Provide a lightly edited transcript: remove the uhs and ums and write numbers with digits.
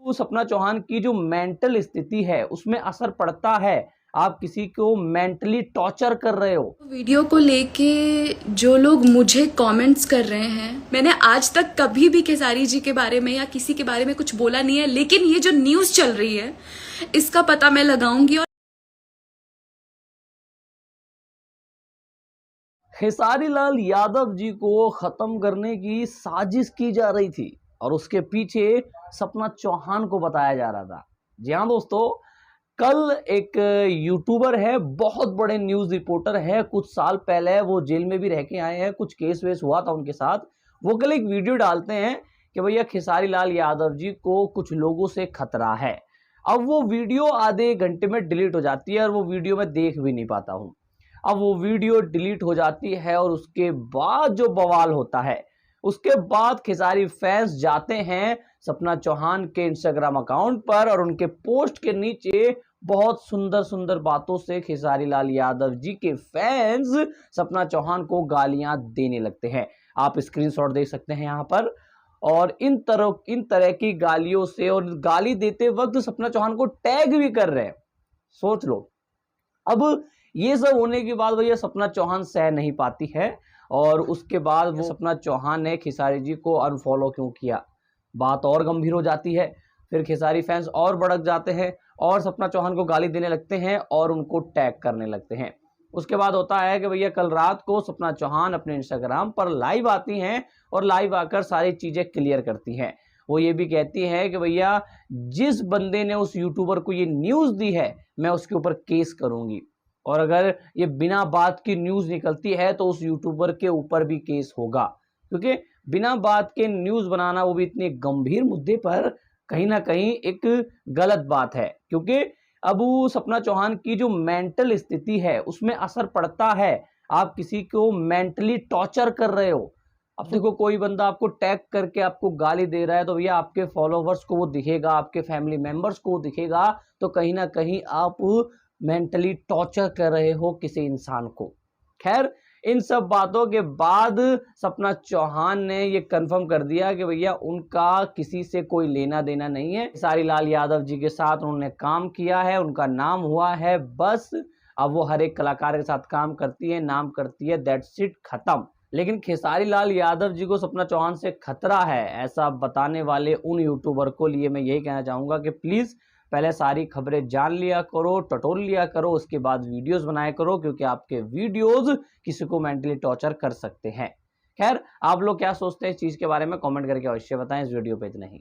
वो सपना चौहान की जो मेंटल स्थिति है उसमें असर पड़ता है। आप किसी को मेंटली टॉर्चर कर रहे हो। वीडियो को लेके जो लोग मुझे कमेंट्स कर रहे हैं, मैंने आज तक कभी भी खेसारी जी के बारे में या किसी के बारे में कुछ बोला नहीं है, लेकिन ये जो न्यूज़ चल रही है इसका पता मैं लगाऊंगी। और खेसारी लाल यादव जी को खत्म करने की साजिश की जा रही थी और उसके पीछे सपना चौहान को बताया जा रहा था। जी हाँ दोस्तों, कल एक यूट्यूबर है, बहुत बड़े न्यूज रिपोर्टर है, कुछ साल पहले वो जेल में भी रह के आए हैं, कुछ केस वेस हुआ था उनके साथ। वो कल एक वीडियो डालते हैं कि भैया खेसारी लाल यादव जी को कुछ लोगों से खतरा है। अब वो वीडियो आधे घंटे में डिलीट हो जाती है और वो वीडियो मैं देख भी नहीं पाता हूँ। अब वो वीडियो डिलीट हो जाती है और उसके बाद जो बवाल होता है, उसके बाद खेसारी फैंस जाते हैं सपना चौहान के इंस्टाग्राम अकाउंट पर और उनके पोस्ट के नीचे बहुत सुंदर सुंदर बातों से खेसारी लाल यादव जी के फैंस सपना चौहान को गालियां देने लगते हैं। आप स्क्रीनशॉट देख सकते हैं यहाँ पर। और इन तरह की गालियों से और गाली देते वक्त सपना चौहान को टैग भी कर रहे हैं। सोच लो। अब ये सब होने के बाद भैया सपना चौहान सह नहीं पाती है और उसके बाद वो सपना चौहान ने खेसारी जी को अनफॉलो क्यों किया, बात और गंभीर हो जाती है। फिर खेसारी फैंस और भड़क जाते हैं और सपना चौहान को गाली देने लगते हैं और उनको टैग करने लगते हैं। उसके बाद होता है कि भैया कल रात को सपना चौहान अपने इंस्टाग्राम पर लाइव आती हैं और लाइव आकर सारी चीजें क्लियर करती हैं। वो ये भी कहती है कि भैया जिस बंदे ने उस यूट्यूबर को ये न्यूज दी है मैं उसके ऊपर केस करूंगी और अगर ये बिना बात की न्यूज निकलती है तो उस यूट्यूबर के ऊपर भी केस होगा, क्योंकि बिना बात के न्यूज बनाना वो भी इतने गंभीर मुद्दे पर कहीं ना कहीं एक गलत बात है। क्योंकि अब वो सपना चौहान की जो मेंटल स्थिति है उसमें असर पड़ता है। आप किसी को मेंटली टॉर्चर कर रहे हो। अब देखो कोई बंदा आपको टैग करके आपको गाली दे रहा है तो भैया आपके फॉलोवर्स को वो दिखेगा, आपके फैमिली मेंबर्स को वो दिखेगा, तो कहीं ना कहीं आप मेंटली टॉर्चर कर रहे हो किसी इंसान को। खैर, इन सब बातों के बाद सपना चौहान ने ये कंफर्म कर दिया कि भैया उनका किसी से कोई लेना देना नहीं है। खेसारी लाल यादव जी के साथ उन्होंने काम किया है, उनका नाम हुआ है, बस अब वो हर एक कलाकार के साथ काम करती है, नाम करती है, दैट्स इट, खत्म। लेकिन खेसारी लाल यादव जी को सपना चौहान से खतरा है ऐसा बताने वाले उन यूट्यूबर को लिए मैं यही कहना चाहूंगा कि प्लीज पहले सारी खबरें जान लिया करो, टटोल लिया करो, उसके बाद वीडियोस बनाया करो, क्योंकि आपके वीडियोस किसी को मेंटली टॉर्चर कर सकते हैं। खैर, आप लोग क्या सोचते हैं इस चीज के बारे में कमेंट करके अवश्य बताएं। इस वीडियो पे इतना ही।